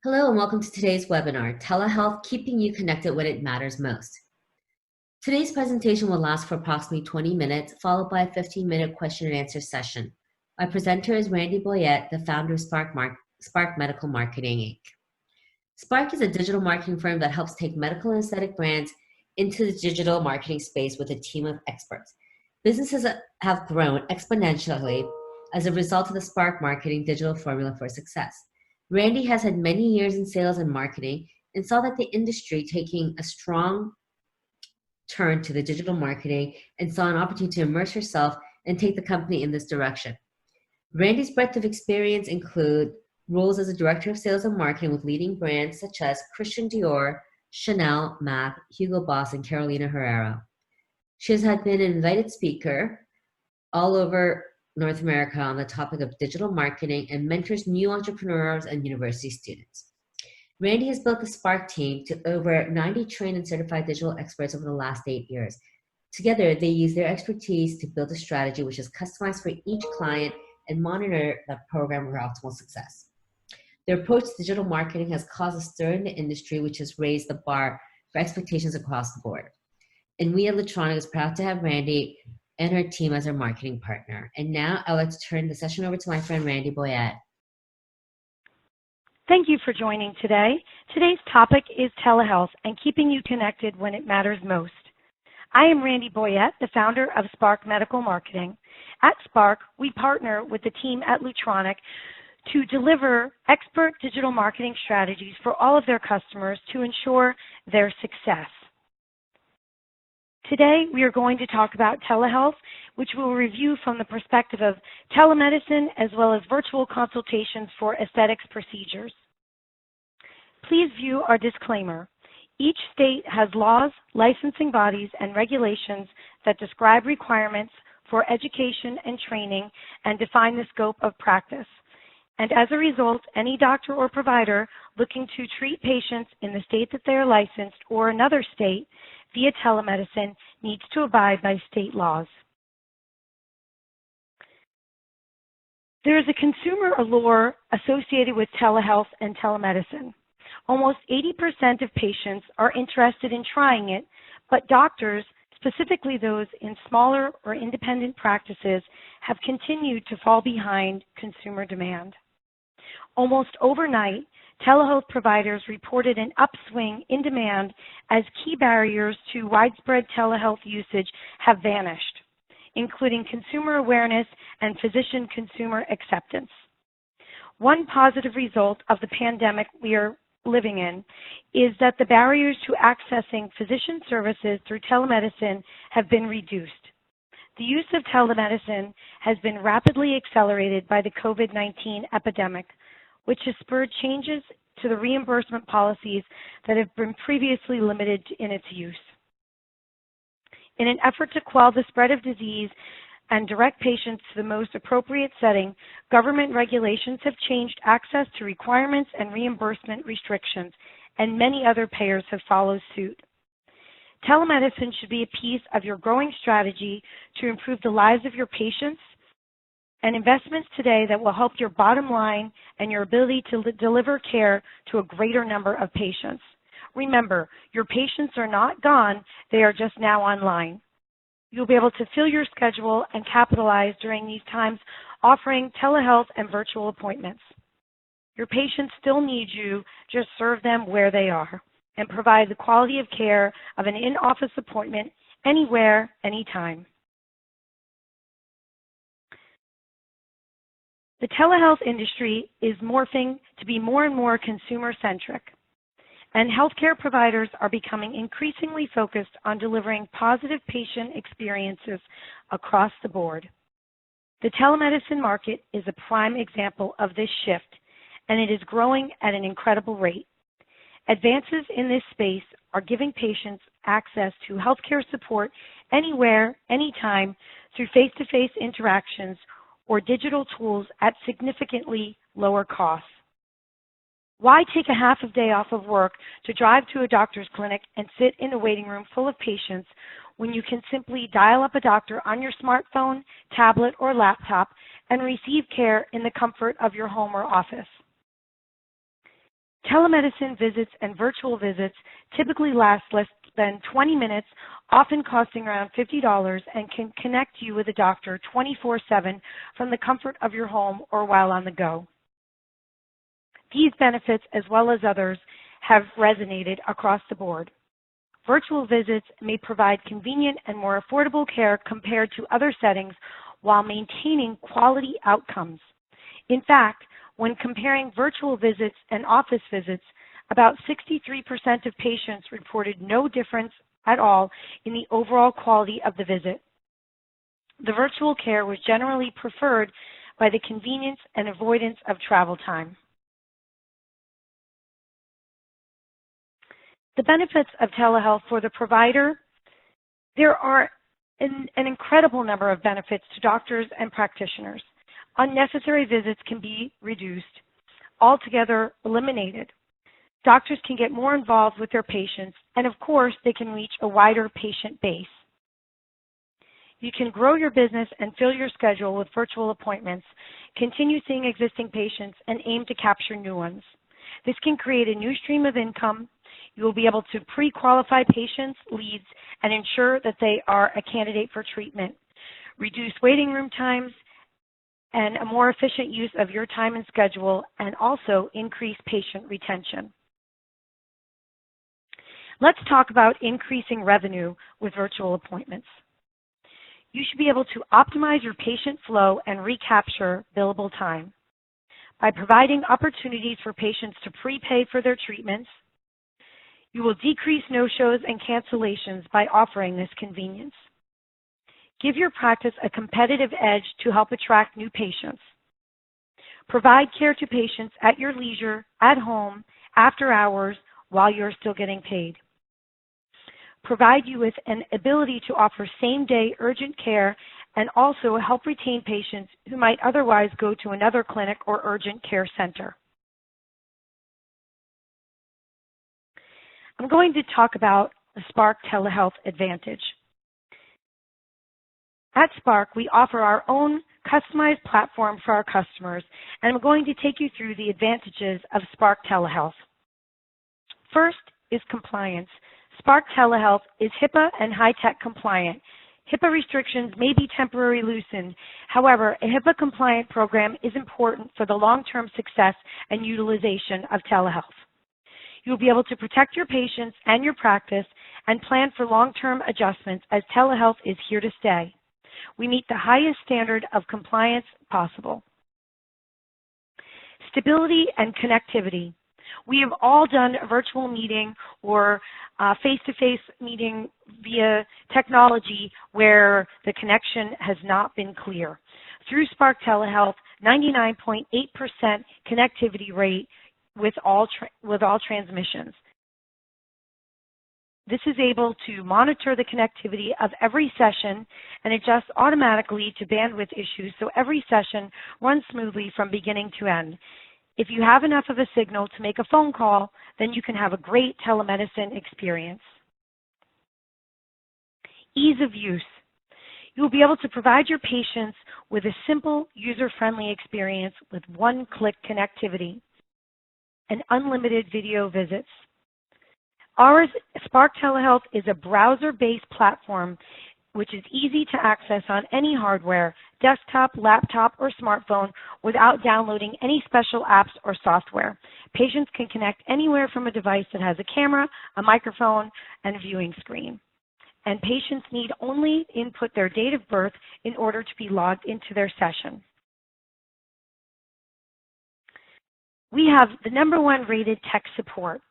Hello and welcome to today's webinar, Telehealth, Keeping You Connected When It Matters Most. Today's presentation will last for approximately 20 minutes, followed by a 15-minute question and answer session. My presenter is Randy Boyette, the founder of Spark Medical Marketing, Inc. Spark is a digital marketing firm that helps take medical and aesthetic brands into the digital marketing space with a team of experts. Businesses have grown exponentially as a result of the Spark Marketing digital formula for success. Randy has had many years in sales and marketing and saw that the industry taking a strong turn to the digital marketing and saw an opportunity to immerse herself and take the company in this direction. Randy's breadth of experience include roles as a director of sales and marketing with leading brands such as Christian Dior, Chanel, MAC, Hugo Boss, and Carolina Herrera. She has been an invited speaker all over North America on the topic of digital marketing and mentors new entrepreneurs and university students. Randy has built the Spark team to over 90 trained and certified digital experts over the last 8 years. Together, they use their expertise to build a strategy which is customized for each client and monitor the program for optimal success. Their approach to digital marketing has caused a stir in the industry, which has raised the bar for expectations across the board. And we at Lutronic is proud to have Randy and her team as our marketing partner. And now I'd like to turn the session over to my friend Randy Boyette. Thank you for joining today. Today's topic is telehealth and keeping you connected when it matters most. I am Randy Boyette, the founder of Spark Medical Marketing. At Spark, we partner with the team at Lutronic to deliver expert digital marketing strategies for all of their customers to ensure their success. Today, we are going to talk about telehealth, which we'll review from the perspective of telemedicine as well as virtual consultations for aesthetics procedures. Please view our disclaimer. Each state has laws, licensing bodies, and regulations that describe requirements for education and training and define the scope of practice. And as a result, any doctor or provider looking to treat patients in the state that they are licensed or another state via telemedicine needs to abide by state laws. There is a consumer allure associated with telehealth and telemedicine. Almost 80% of patients are interested in trying it, but doctors, specifically those in smaller or independent practices, have continued to fall behind consumer demand. Almost overnight, telehealth providers reported an upswing in demand as key barriers to widespread telehealth usage have vanished, including consumer awareness and physician-consumer acceptance. One positive result of the pandemic we are living in is that the barriers to accessing physician services through telemedicine have been reduced. The use of telemedicine has been rapidly accelerated by the COVID-19 epidemic, which has spurred changes to the reimbursement policies that have been previously limited in its use. In an effort to quell the spread of disease and direct patients to the most appropriate setting, government regulations have changed access to requirements and reimbursement restrictions, and many other payers have followed suit. Telemedicine should be a piece of your growing strategy to improve the lives of your patients and investments today that will help your bottom line and your ability to deliver care to a greater number of patients. Remember, your patients are not gone, they are just now online. You'll be able to fill your schedule and capitalize during these times offering telehealth and virtual appointments. Your patients still need you, just serve them where they are and provide the quality of care of an in-office appointment anywhere, anytime. The telehealth industry is morphing to be more and more consumer-centric, and healthcare providers are becoming increasingly focused on delivering positive patient experiences across the board. The telemedicine market is a prime example of this shift, and it is growing at an incredible rate. Advances in this space are giving patients access to healthcare support anywhere, anytime, through face-to-face interactions or digital tools at significantly lower costs. Why take a half a day off of work to drive to a doctor's clinic and sit in a waiting room full of patients when you can simply dial up a doctor on your smartphone, tablet, or laptop and receive care in the comfort of your home or office? Telemedicine visits and virtual visits typically last less than 20 minutes, often costing around $50, and can connect you with a doctor 24/7 from the comfort of your home or while on the go. These benefits, as well as others, have resonated across the board. Virtual visits may provide convenient and more affordable care compared to other settings while maintaining quality outcomes. In fact, when comparing virtual visits and office visits, about 63% of patients reported no difference at all in the overall quality of the visit. The virtual care was generally preferred by the convenience and avoidance of travel time. The benefits of telehealth for the provider: there are an incredible number of benefits to doctors and practitioners. Unnecessary visits can be reduced, altogether eliminated. Doctors can get more involved with their patients, and of course, they can reach a wider patient base. You can grow your business and fill your schedule with virtual appointments, continue seeing existing patients, and aim to capture new ones. This can create a new stream of income. You will be able to pre-qualify patients' leads and ensure that they are a candidate for treatment, reduce waiting room times, and a more efficient use of your time and schedule, and also increase patient retention. Let's talk about increasing revenue with virtual appointments. You should be able to optimize your patient flow and recapture billable time by providing opportunities for patients to prepay for their treatments. You will decrease no-shows and cancellations by offering this convenience. Give your practice a competitive edge to help attract new patients. Provide care to patients at your leisure, at home, after hours, while you're still getting paid. Provide you with an ability to offer same-day urgent care and also help retain patients who might otherwise go to another clinic or urgent care center. I'm going to talk about the Spark Telehealth Advantage. At Spark, we offer our own customized platform for our customers, and I'm going to take you through the advantages of Spark Telehealth. First is compliance. Spark Telehealth is HIPAA and high-tech compliant. HIPAA restrictions may be temporarily loosened. However, a HIPAA-compliant program is important for the long-term success and utilization of telehealth. You'll be able to protect your patients and your practice and plan for long-term adjustments, as telehealth is here to stay. We meet the highest standard of compliance possible. Stability and connectivity. We have all done a virtual meeting or face-to-face meeting via technology where the connection has not been clear. Through Spark Telehealth, 99.8% connectivity rate with all transmissions. This is able to monitor the connectivity of every session and adjust automatically to bandwidth issues, so every session runs smoothly from beginning to end. If you have enough of a signal to make a phone call, then you can have a great telemedicine experience. Ease of use. You will be able to provide your patients with a simple, user-friendly experience with one-click connectivity and unlimited video visits. Our Spark Telehealth is a browser-based platform which is easy to access on any hardware, desktop, laptop, or smartphone without downloading any special apps or software. Patients can connect anywhere from a device that has a camera, a microphone, and a viewing screen. And patients need only input their date of birth in order to be logged into their session. We have the #1 rated tech support.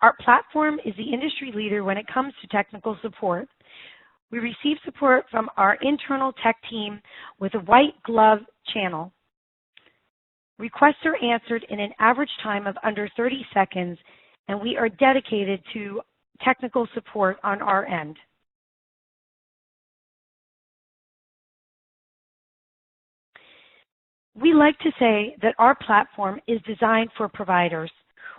Our platform is the industry leader when it comes to technical support. We receive support from our internal tech team with a white glove channel. Requests are answered in an average time of under 30 seconds, and we are dedicated to technical support on our end. We like to say that our platform is designed for providers.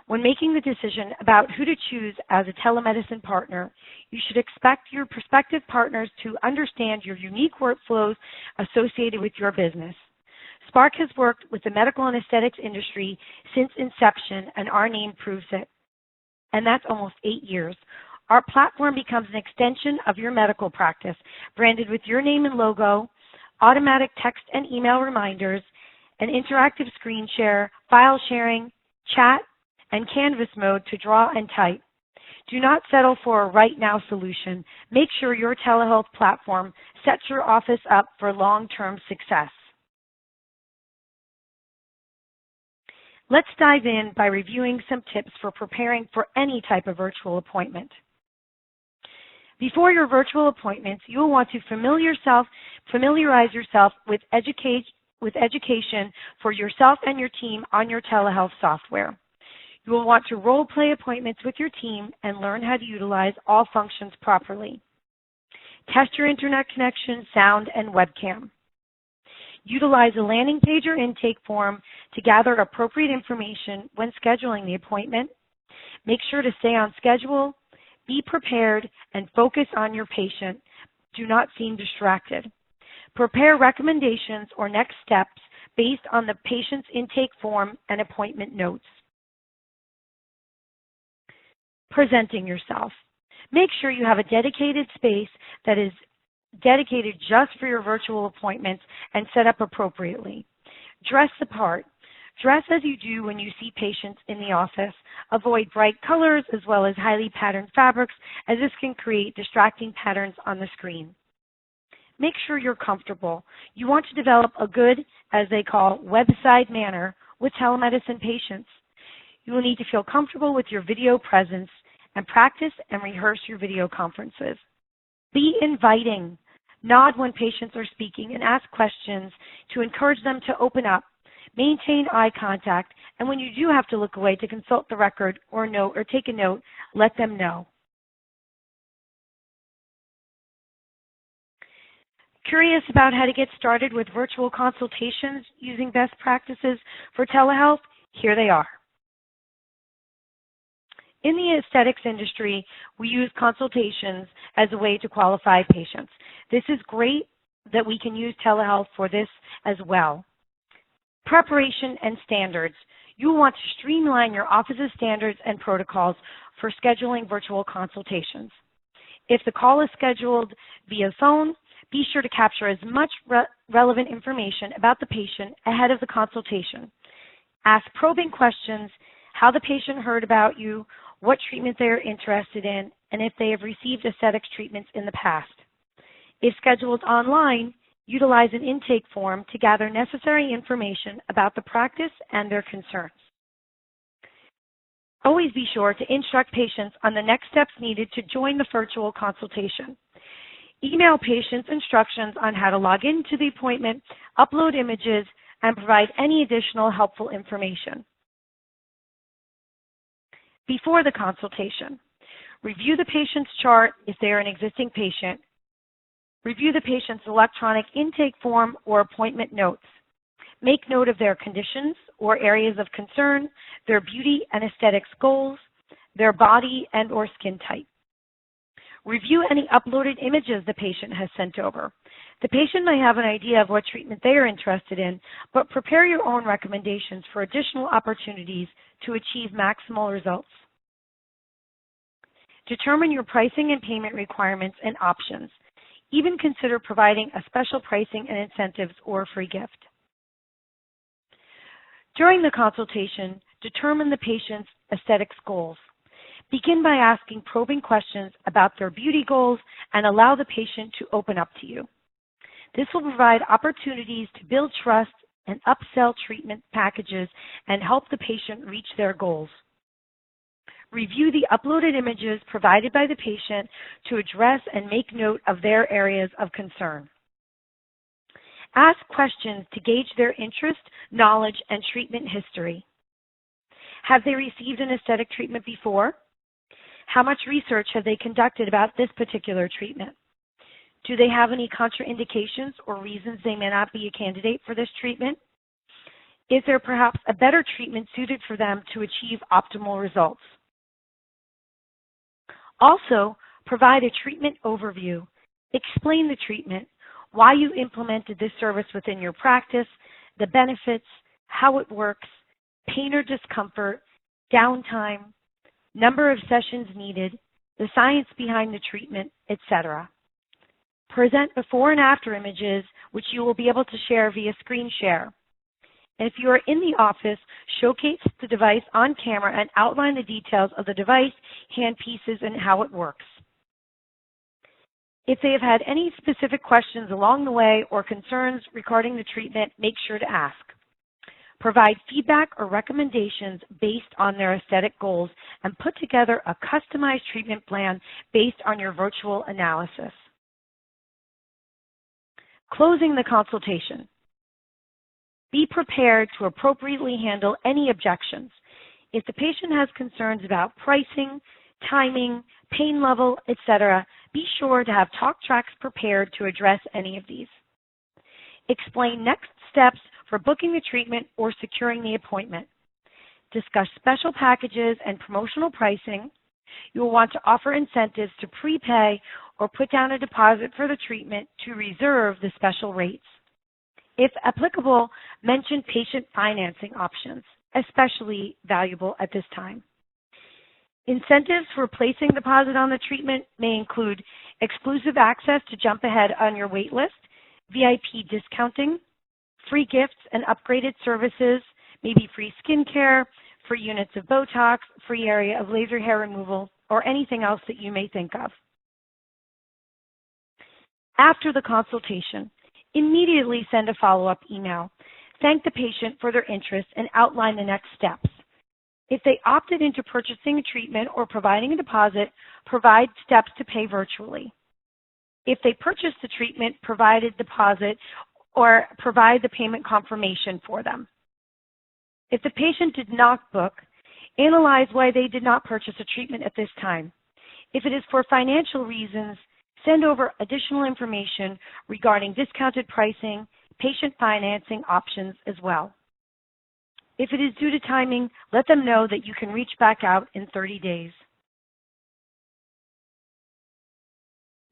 When making the decision about who to choose as a telemedicine partner, you should expect your prospective partners to understand your unique workflows associated with your business. Spark has worked with the medical and aesthetics industry since inception, and our name proves it. And that's almost 8 years. Our platform becomes an extension of your medical practice, branded with your name and logo, automatic text and email reminders, an interactive screen share, file sharing, chat, and Canvas mode to draw and type. Do not settle for a right now solution. Make sure your telehealth platform sets your office up for long-term success. Let's dive in by reviewing some tips for preparing for any type of virtual appointment. Before your virtual appointments, you will want to familiarize yourself with education for yourself and your team on your telehealth software. You will want to role-play appointments with your team and learn how to utilize all functions properly. Test your internet connection, sound, and webcam. Utilize a landing page or intake form to gather appropriate information when scheduling the appointment. Make sure to stay on schedule, be prepared, and focus on your patient. Do not seem distracted. Prepare recommendations or next steps based on the patient's intake form and appointment notes. Presenting yourself. Make sure you have a dedicated space that is dedicated just for your virtual appointments and set up appropriately. Dress the part. Dress as you do when you see patients in the office. Avoid bright colors as well as highly patterned fabrics, as this can create distracting patterns on the screen. Make sure you're comfortable. You want to develop a good, as they call, webside manner with telemedicine patients. You will need to feel comfortable with your video presence and practice and rehearse your video conferences. Be inviting. Nod when patients are speaking and ask questions to encourage them to open up. Maintain eye contact, and when you do have to look away to consult the record or note or take a note, let them know. Curious about how to get started with virtual consultations using best practices for telehealth? Here they are. In the aesthetics industry, we use consultations as a way to qualify patients. This is great that we can use telehealth for this as well. Preparation and standards. You want to streamline your office's standards and protocols for scheduling virtual consultations. If the call is scheduled via phone, be sure to capture as much relevant information about the patient ahead of the consultation. Ask probing questions, how the patient heard about you, what treatment they are interested in, and if they have received aesthetics treatments in the past. If scheduled online, utilize an intake form to gather necessary information about the practice and their concerns. Always be sure to instruct patients on the next steps needed to join the virtual consultation. Email patients instructions on how to log into the appointment, upload images, and provide any additional helpful information. Before the consultation, review the patient's chart if they are an existing patient. Review the patient's electronic intake form or appointment notes. Make note of their conditions or areas of concern, their beauty and aesthetics goals, their body and or skin type. Review any uploaded images the patient has sent over. The patient may have an idea of what treatment they are interested in, but prepare your own recommendations for additional opportunities to achieve maximal results. Determine your pricing and payment requirements and options. Even consider providing a special pricing and incentives or a free gift. During the consultation, determine the patient's aesthetics goals. Begin by asking probing questions about their beauty goals and allow the patient to open up to you. This will provide opportunities to build trust and upsell treatment packages and help the patient reach their goals. Review the uploaded images provided by the patient to address and make note of their areas of concern. Ask questions to gauge their interest, knowledge, and treatment history. Have they received an aesthetic treatment before? How much research have they conducted about this particular treatment? Do they have any contraindications or reasons they may not be a candidate for this treatment? Is there perhaps a better treatment suited for them to achieve optimal results? Also, provide a treatment overview. Explain the treatment, why you implemented this service within your practice, the benefits, how it works, pain or discomfort, downtime, number of sessions needed, the science behind the treatment, etc. Present before and after images, which you will be able to share via screen share. And if you are in the office, showcase the device on camera and outline the details of the device, hand pieces, and how it works. If they have had any specific questions along the way or concerns regarding the treatment, make sure to ask. Provide feedback or recommendations based on their aesthetic goals and put together a customized treatment plan based on your virtual analysis. Closing the consultation. Be prepared to appropriately handle any objections. If the patient has concerns about pricing, timing, pain level, etc., be sure to have talk tracks prepared to address any of these. Explain next steps for booking the treatment or securing the appointment. Discuss special packages and promotional pricing. You will want to offer incentives to prepay or put down a deposit for the treatment to reserve the special rates. If applicable, mention patient financing options, especially valuable at this time. Incentives for placing deposit on the treatment may include exclusive access to jump ahead on your wait list, VIP discounting, free gifts and upgraded services, maybe free skincare, free units of Botox, free area of laser hair removal, or anything else that you may think of. After the consultation, immediately send a follow-up email. Thank the patient for their interest and outline the next steps. If they opted into purchasing a treatment or providing a deposit, provide steps to pay virtually. If they purchased the treatment, provide a deposit or provide the payment confirmation for them. If the patient did not book, analyze why they did not purchase a treatment at this time. If it is for financial reasons, send over additional information regarding discounted pricing, patient financing options as well. If it is due to timing, let them know that you can reach back out in 30 days.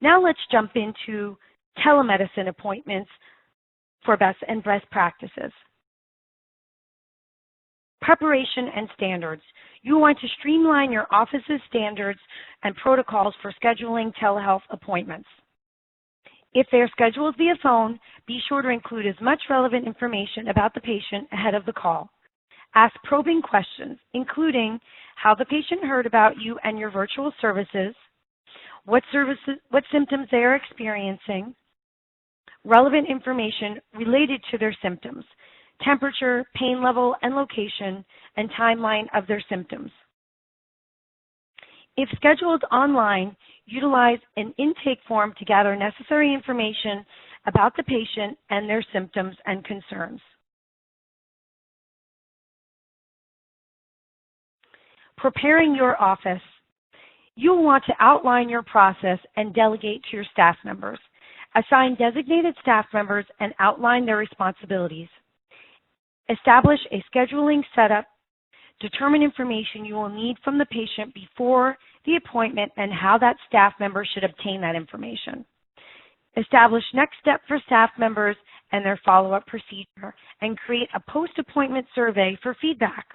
Now let's jump into telemedicine appointments for best practices. Preparation and standards. You want to streamline your office's standards and protocols for scheduling telehealth appointments. If they are scheduled via phone, be sure to include as much relevant information about the patient ahead of the call. Ask probing questions, including how the patient heard about you and your virtual services, what symptoms they are experiencing, relevant information related to their symptoms, temperature, pain level, and location, and timeline of their symptoms. If scheduled online, utilize an intake form to gather necessary information about the patient and their symptoms and concerns. Preparing your office. You will want to outline your process and delegate to your staff members. Assign designated staff members and outline their responsibilities. Establish a scheduling setup. Determine information you will need from the patient before the appointment and how that staff member should obtain that information. Establish next step for staff members and their follow-up procedure, and create a post-appointment survey for feedback.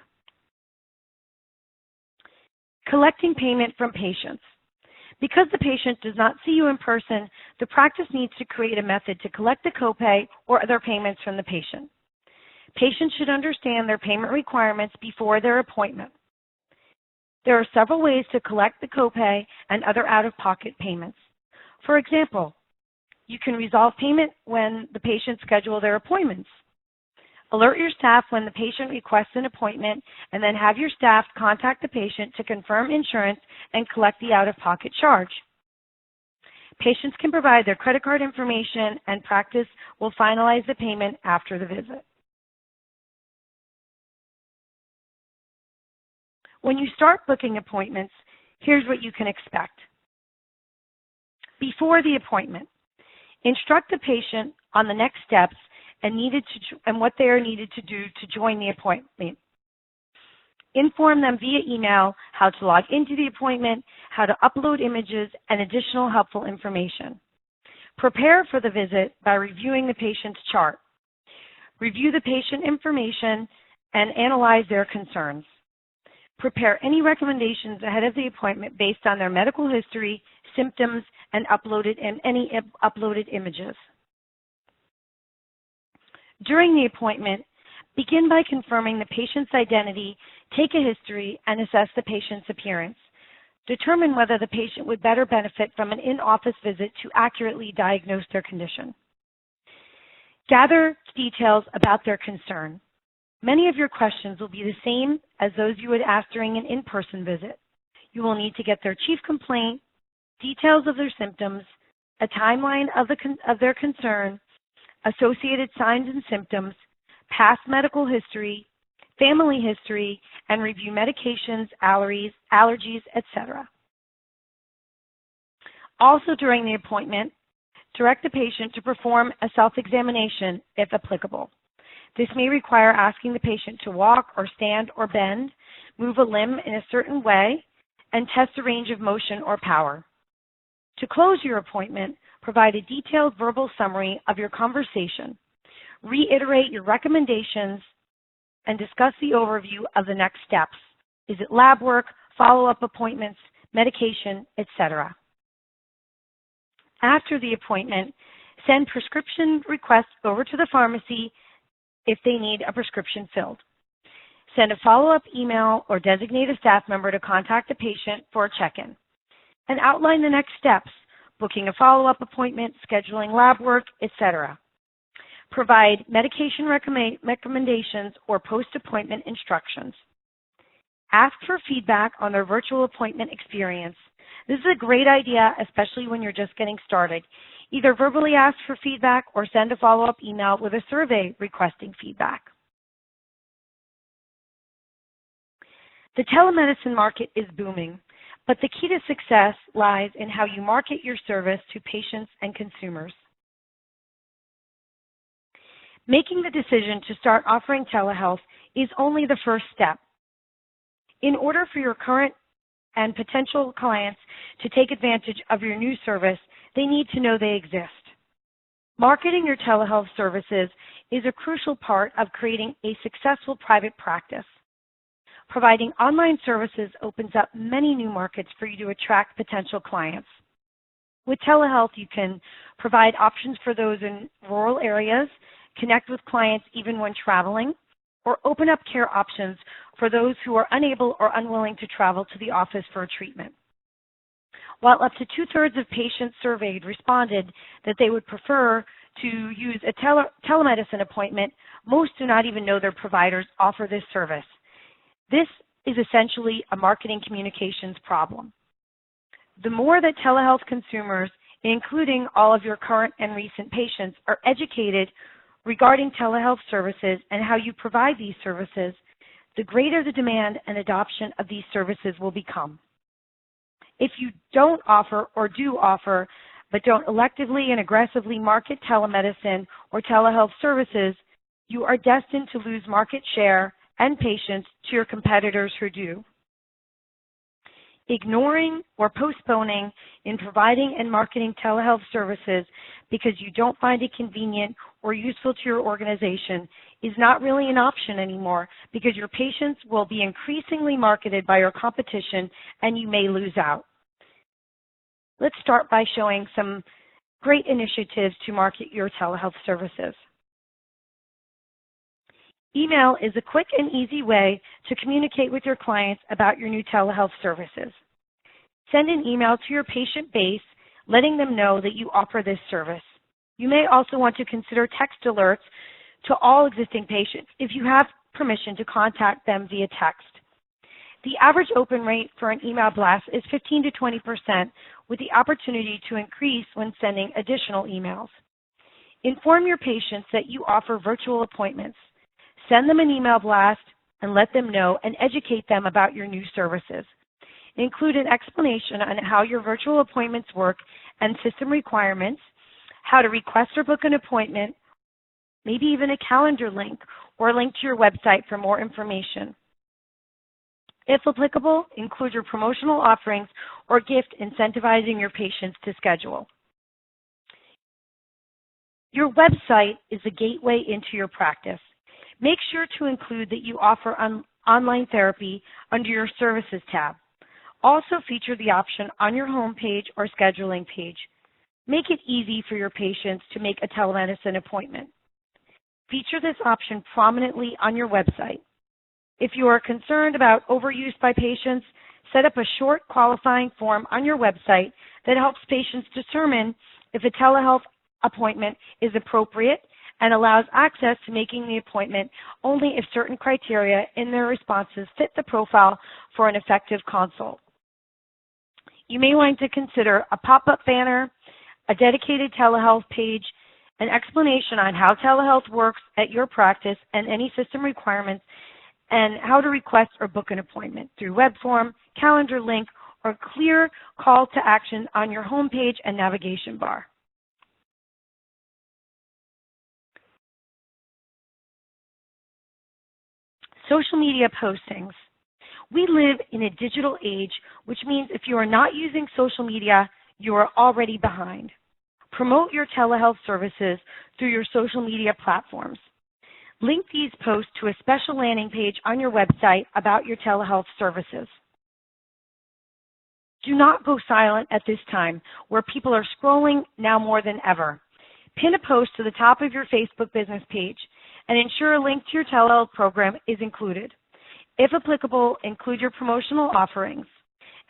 Collecting payment from patients. Because the patient does not see you in person, the practice needs to create a method to collect the copay or other payments from the patient. Patients should understand their payment requirements before their appointment. There are several ways to collect the copay and other out-of-pocket payments. For example, you can resolve payment when the patient schedules their appointments. Alert your staff when the patient requests an appointment, and then have your staff contact the patient to confirm insurance and collect the out-of-pocket charge. Patients can provide their credit card information, and practice will finalize the payment after the visit. When you start booking appointments, here's what you can expect. Before the appointment, instruct the patient on the next steps and what they are needed to do to join the appointment. Inform them via email how to log into the appointment, how to upload images, and additional helpful information. Prepare for the visit by reviewing the patient's chart. review the patient information, and analyze their concerns. Prepare any recommendations ahead of the appointment based on their medical history, symptoms, and any uploaded images. During the appointment, begin by confirming the patient's identity, take a history, and assess the patient's appearance. Determine whether the patient would better benefit from an in-office visit to accurately diagnose their condition. Gather details about their concern. Many of your questions will be the same as those you would ask during an in-person visit. You will need to get their chief complaint, details of their symptoms, a timeline of their concern, associated signs and symptoms, past medical history, family history, and review medications, allergies, etc. Also during the appointment, direct the patient to perform a self-examination if applicable. This may require asking the patient to walk or stand or bend, move a limb in a certain way, and test a range of motion or power. To close your appointment, provide a detailed verbal summary of your conversation. Reiterate your recommendations and discuss the overview of the next steps. Is it lab work, follow-up appointments, medication, etc.? After the appointment, send prescription requests over to the pharmacy if they need a prescription filled. Send a follow-up email or designate a staff member to contact the patient for a check-in. And outline the next steps, booking a follow-up appointment, scheduling lab work, etc. Provide medication recommendations or post-appointment instructions. Ask for feedback on their virtual appointment experience. This is a great idea, especially when you're just getting started. Either verbally ask for feedback or send a follow-up email with a survey requesting feedback. The telemedicine market is booming, but the key to success lies in how you market your service to patients and consumers. Making the decision to start offering telehealth is only the first step. In order for your current and potential clients to take advantage of your new service, they need to know they exist. Marketing your telehealth services is a crucial part of creating a successful private practice. Providing online services opens up many new markets for you to attract potential clients. With telehealth, you can provide options for those in rural areas, connect with clients even when traveling, or open up care options for those who are unable or unwilling to travel to the office for a treatment. While up to 2/3 of patients surveyed responded that they would prefer to use a telemedicine appointment, most do not even know their providers offer this service. This is essentially a marketing communications problem. The more that telehealth consumers, including all of your current and recent patients, are educated regarding telehealth services and how you provide these services, the greater the demand and adoption of these services will become. If you don't offer or do offer, but don't electively and aggressively market telemedicine or telehealth services, you are destined to lose market share and patients to your competitors who do. Ignoring or postponing in providing and marketing telehealth services because you don't find it convenient or useful to your organization is not really an option anymore, because your patients will be increasingly marketed by your competition and you may lose out. Let's start by showing some great initiatives to market your telehealth services. Email is a quick and easy way to communicate with your clients about your new telehealth services. Send an email to your patient base letting them know that you offer this service. You may also want to consider text alerts to all existing patients if you have permission to contact them via text. The average open rate for an email blast is 15 to 20%, with the opportunity to increase when sending additional emails. Inform your patients that you offer virtual appointments. Send them an email blast and let them know and educate them about your new services. Include an explanation on how your virtual appointments work and system requirements, how to request or book an appointment, maybe even a calendar link or a link to your website for more information. If applicable, include your promotional offerings or gift incentivizing your patients to schedule. Your website is the gateway into your practice. Make sure to include that you offer online therapy under your Services tab. Also feature the option on your homepage or scheduling page. Make it easy for your patients to make a telemedicine appointment. Feature this option prominently on your website. If you are concerned about overuse by patients, set up a short qualifying form on your website that helps patients determine if a telehealth appointment is appropriate and allows access to making the appointment only if certain criteria in their responses fit the profile for an effective consult. You may want to consider a pop-up banner, a dedicated telehealth page, an explanation on how telehealth works at your practice and any system requirements, and how to request or book an appointment through web form, calendar link, or clear call to action on your homepage and navigation bar. Social media postings. We live in a digital age, which means if you are not using social media, you are already behind. Promote your telehealth services through your social media platforms. Link these posts to a special landing page on your website about your telehealth services. Do not go silent at this time, where people are scrolling now more than ever. Pin a post to the top of your Facebook business page and ensure a link to your telehealth program is included. If applicable, include your promotional offerings.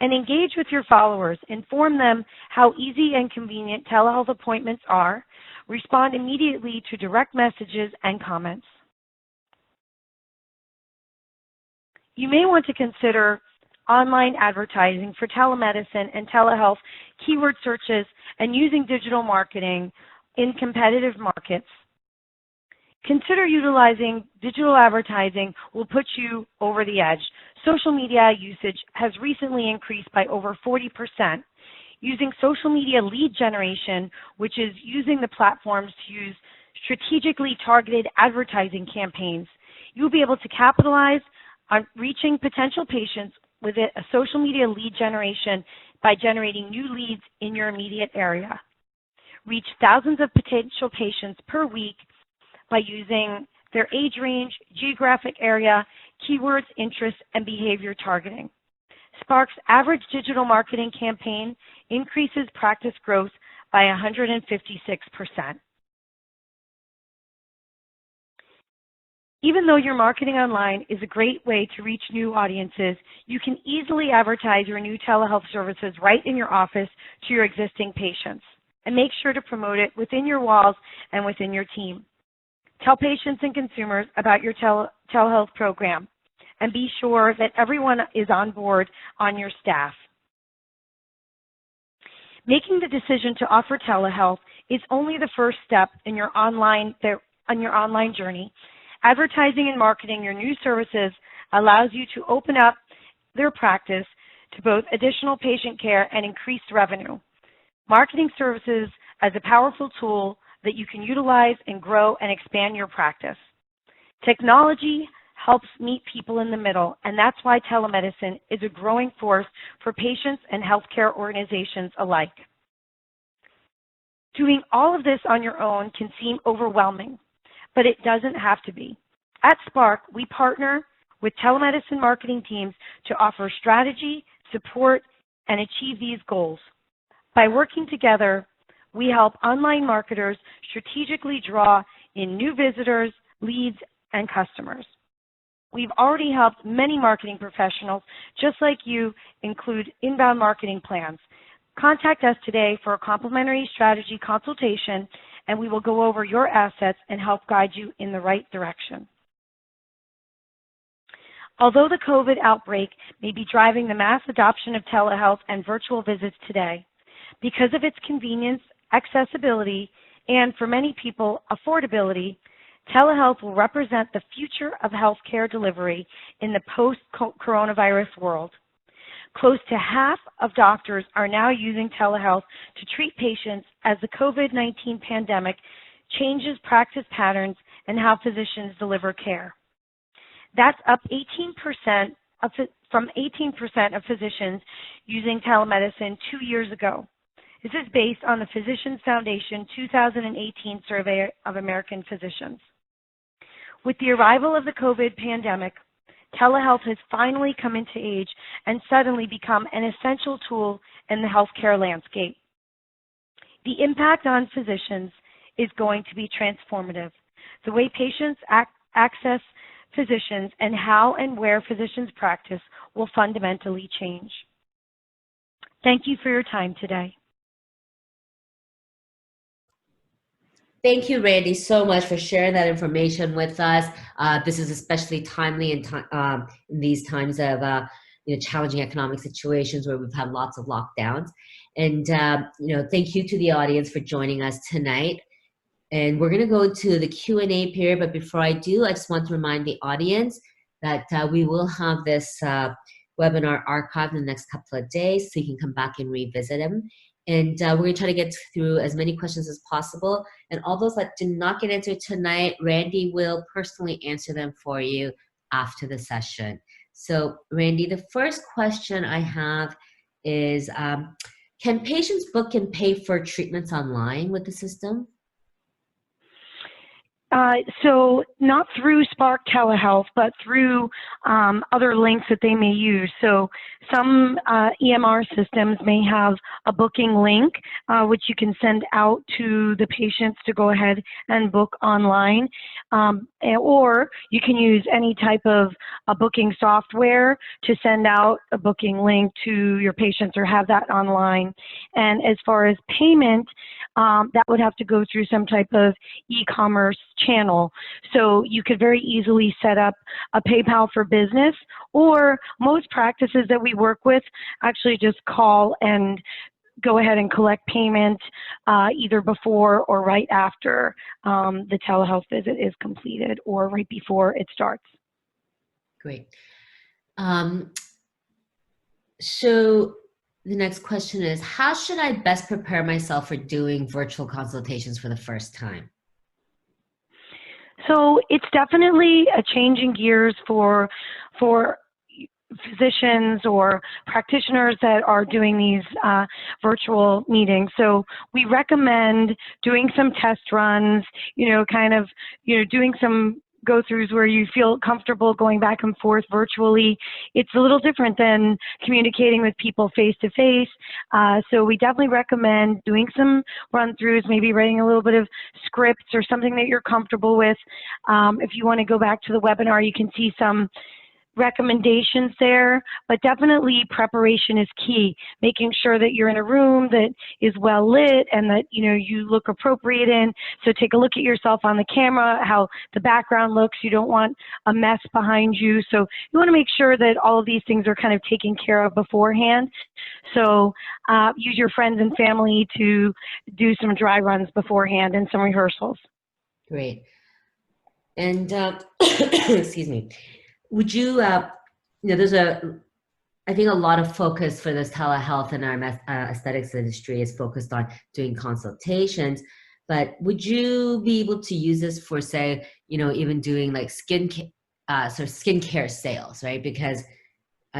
And engage with your followers. Inform them how easy and convenient telehealth appointments are. Respond immediately to direct messages and comments. You may want to consider online advertising for telemedicine and telehealth keyword searches and using digital marketing in competitive markets. Consider utilizing digital advertising will put you over the edge. Social media usage has recently increased by over 40%. Using social media lead generation, which is using the platforms to use strategically targeted advertising campaigns, you'll be able to capitalize on reaching potential patients with a social media lead generation by generating new leads in your immediate area. Reach thousands of potential patients per week by using their age range, geographic area, keywords, interests, and behavior targeting. Spark's average digital marketing campaign increases practice growth by 156%. Even though your marketing online is a great way to reach new audiences, you can easily advertise your new telehealth services right in your office to your existing patients. And make sure to promote it within your walls and within your team. Tell patients and consumers about your telehealth program and be sure that everyone is on board on your staff. Making the decision to offer telehealth is only the first step in your online journey. Advertising and marketing your new services allows you to open up their practice to both additional patient care and increased revenue. Marketing services as a powerful tool that you can utilize and grow and expand your practice. Technology helps meet people in the middle, and that's why telemedicine is a growing force for patients and healthcare organizations alike. Doing all of this on your own can seem overwhelming, but it doesn't have to be. At Spark, we partner with telemedicine marketing teams to offer strategy, support, and achieve these goals. By working together, we help online marketers strategically draw in new visitors, leads, and customers. We've already helped many marketing professionals, just like you, include inbound marketing plans. Contact us today for a complimentary strategy consultation, and we will go over your assets and help guide you in the right direction. Although the COVID outbreak may be driving the mass adoption of telehealth and virtual visits today, because of its convenience, accessibility, and for many people, affordability, telehealth will represent the future of healthcare delivery in the post-coronavirus world. Close to half of doctors are now using telehealth to treat patients as the COVID-19 pandemic changes practice patterns and how physicians deliver care. That's up 18% from 18% of physicians using telemedicine 2 years ago. This is based on the Physicians Foundation 2018 survey of American physicians. With the arrival of the COVID pandemic, telehealth has finally come into age and suddenly become an essential tool in the healthcare landscape. The impact on physicians is going to be transformative. The way patients access physicians and how and where physicians practice will fundamentally change. Thank you for your time today. Thank you, Randy, so much for sharing that information with us. This is especially timely in these times of challenging economic situations where we've had lots of lockdowns. And thank you to the audience for joining us tonight. And we're going to go into the Q&A period. But before I do, I just want to remind the audience that we will have this webinar archived in the next couple of days, so you can come back and revisit them. And we're going to try to get through as many questions as possible. And all those that did not get answered tonight, Randy will personally answer them for you after the session. So, Randy, the first question I have is, can patients book and pay for treatments online with the system? So not through Spark Telehealth, but through other links that they may use. So some EMR systems may have a booking link, which you can send out to the patients to go ahead and book online. Or you can use any type of a booking software to send out a booking link to your patients or have that online. And as far as payment, that would have to go through some type of e-commerce channel. So you could very easily set up a PayPal for business, or most practices that we work with actually just call and go ahead and collect payment either before or right after the telehealth visit is completed, or right before it starts. Great. So the next question is, how should I best prepare myself for doing virtual consultations for the first time? So it's definitely a change in gears for physicians or practitioners that are doing these virtual meetings. So we recommend doing some test runs, doing some go-throughs where you feel comfortable going back and forth virtually. It's a little different than communicating with people face-to-face. So we definitely recommend doing some run-throughs, maybe writing a little bit of scripts or something that you're comfortable with. If you want to go back to the webinar, you can see some recommendations there, but definitely preparation is key. Making sure that you're in a room that is well lit and that you look appropriate in. So take a look at yourself on the camera, how the background looks. You don't want a mess behind you. So you want to make sure that all of these things are kind of taken care of beforehand. So use your friends and family to do some dry runs beforehand and some rehearsals. Great. And excuse me. Would you, there's I think a lot of focus for this telehealth in our aesthetics industry is focused on doing consultations, but would you be able to use this for, say, even doing like skincare sales, right? Because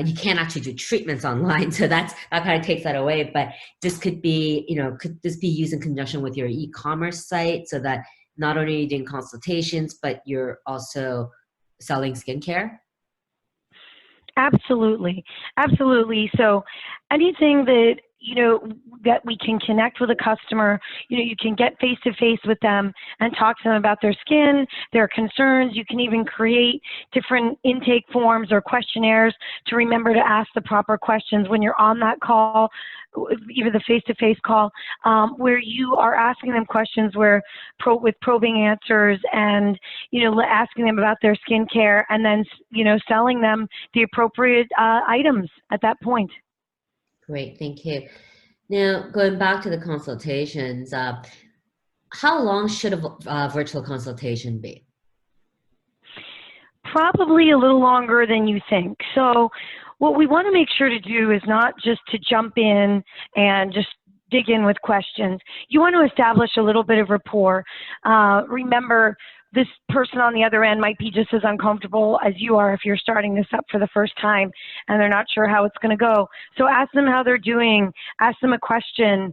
you can't actually do treatments online, so that kind of takes that away. But this could be, could this be used in conjunction with your e-commerce site, so that not only are you doing consultations, but you're also selling skincare? Absolutely. Absolutely. So anything that, that we can connect with a customer, you can get face-to-face with them and talk to them about their skin, their concerns. You can even create different intake forms or questionnaires to remember to ask the proper questions when you're on that call, even the face-to-face call, where you are asking them questions with probing answers and, asking them about their skincare, and then, selling them the appropriate items at that point. Great, thank you. Now, going back to the consultations, how long should a virtual consultation be? Probably a little longer than you think. So what we want to make sure to do is not just to jump in and just dig in with questions. You want to establish a little bit of rapport. Remember, this person on the other end might be just as uncomfortable as you are if you're starting this up for the first time and they're not sure how it's going to go. So ask them how they're doing, ask them a question,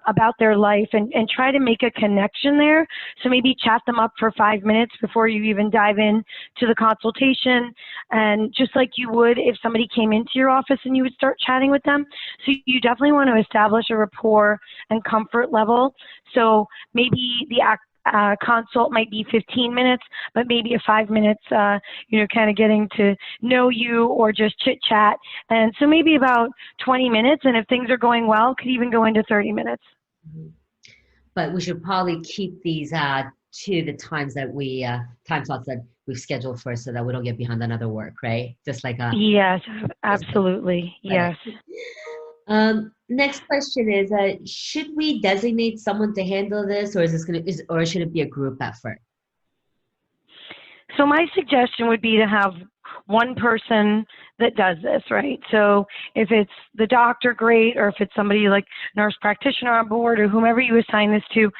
about their life, and try to make a connection there. So maybe chat them up for 5 minutes before you even dive in to the consultation. And just like you would if somebody came into your office and you would start chatting with them. So you definitely want to establish a rapport and comfort level. So maybe the consult might be 15 minutes, but maybe a 5 minutes, kind of getting to know you or just chit chat. And so maybe about 20 minutes, and if things are going well, could even go into 30 minutes. But we should probably keep these to the times that time slots that we've scheduled for, so that we don't get behind on other work, right? Just like yes, absolutely. Yes. Next question is, should we designate someone to handle this, or or should it be a group effort? So my suggestion would be to have one person that does this, right? So if it's the doctor, great, or if it's somebody like nurse practitioner on board or whomever you assign this to,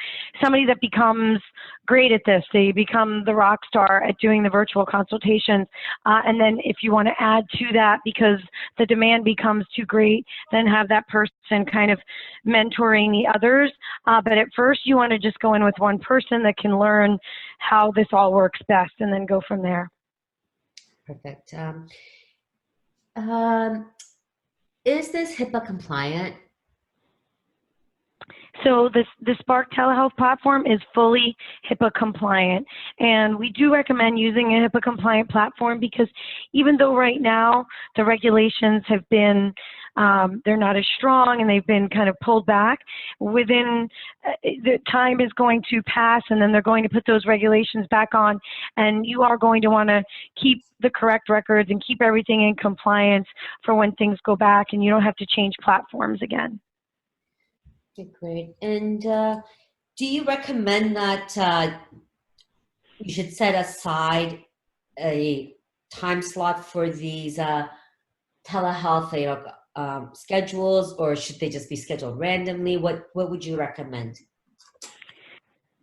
somebody that becomes great at this. They become the rock star at doing the virtual consultations. And then if you want to add to that because the demand becomes too great, then have that person kind of mentoring the others. But at first you want to just go in with one person that can learn how this all works best and then go from there. Perfect. Is this HIPAA compliant? So the Spark Telehealth platform is fully HIPAA compliant, and we do recommend using a HIPAA compliant platform because even though right now the regulations have been they're not as strong and they've been kind of pulled back, within the time is going to pass and then they're going to put those regulations back on, and you are going to want to keep the correct records and keep everything in compliance for when things go back and you don't have to change platforms again. Okay, great. And do you recommend that you should set aside a time slot for these telehealth schedules, or should they just be scheduled randomly? What would you recommend?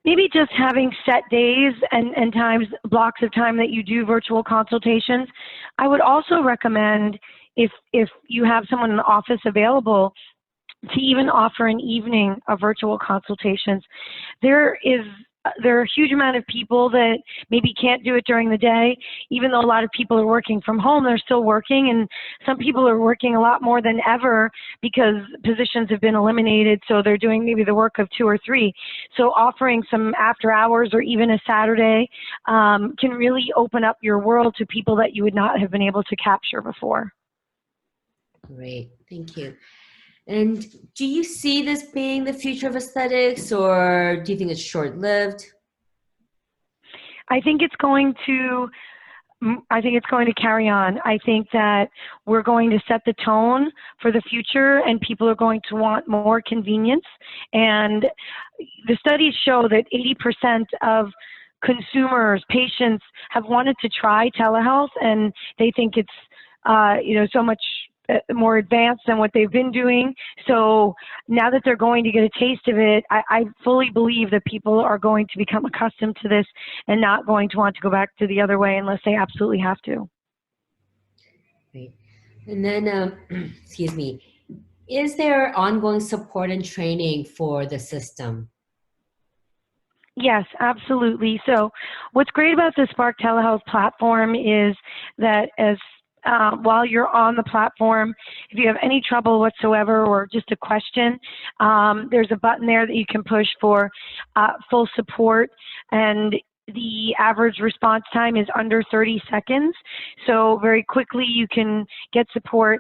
Maybe just having set days and times, blocks of time that you do virtual consultations. I would also recommend if you have someone in the office available to even offer an evening of virtual consultations. There are a huge amount of people that maybe can't do it during the day. Even though a lot of people are working from home, they're still working, and some people are working a lot more than ever because positions have been eliminated, so they're doing maybe the work of 2 or 3. So offering some after hours or even a Saturday can really open up your world to people that you would not have been able to capture before. Great, thank you. And do you see this being the future of aesthetics, or do you think it's short-lived? I think it's going to carry on. I think that we're going to set the tone for the future, and people are going to want more convenience. And the studies show that 80% of consumers, patients, have wanted to try telehealth, and they think it's so much more advanced than what they've been doing. So now that they're going to get a taste of it, I fully believe that people are going to become accustomed to this and not going to want to go back to the other way unless they absolutely have to. Great. And then, excuse me, is there ongoing support and training for the system? Yes, absolutely. So what's great about the Spark Telehealth platform is that while you're on the platform, if you have any trouble whatsoever or just a question, there's a button there that you can push for full support, and the average response time is under 30 seconds. So very quickly you can get support.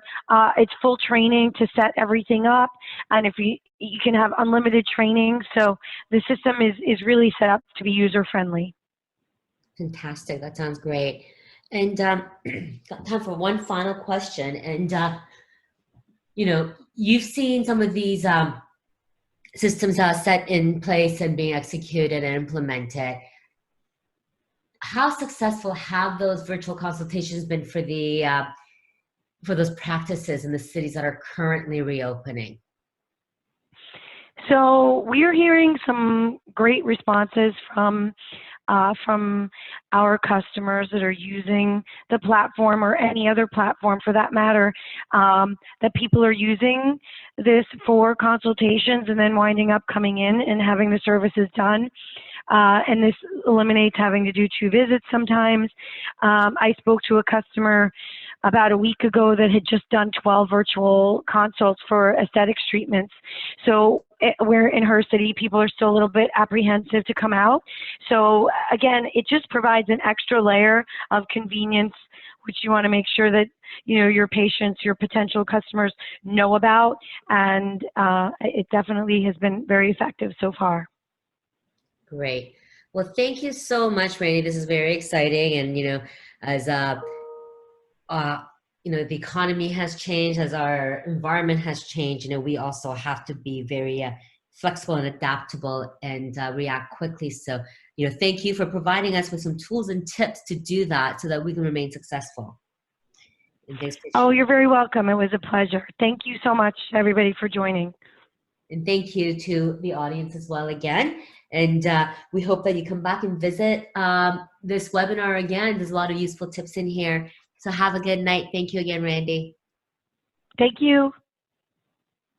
It's full training to set everything up, and if you can have unlimited training. So the system is really set up to be user-friendly. Fantastic. That sounds great. And got time for one final question. And, you've seen some of these systems set in place and being executed and implemented. How successful have those virtual consultations been for those practices in the cities that are currently reopening? So we're hearing some great responses from from our customers that are using the platform or any other platform for that matter, that people are using this for consultations and then winding up coming in and having the services done. And this eliminates having to do 2 visits sometimes. I spoke to a customer about a week ago that had just done 12 virtual consults for aesthetics treatments. So where in her city, people are still a little bit apprehensive to come out. So again, it just provides an extra layer of convenience, which you want to make sure that your patients, your potential customers know about. And it definitely has been very effective so far. Great. Well, thank you so much, Randy. This is very exciting. And, as the economy has changed, as our environment has changed, we also have to be very flexible and adaptable and react quickly. So, thank you for providing us with some tools and tips to do that so that we can remain successful. And thanks for you're very welcome. It was a pleasure. Thank you so much, everybody, for joining. And thank you to the audience as well again. And we hope that you come back and visit this webinar again. There's a lot of useful tips in here. So have a good night. Thank you again, Randy. Thank you.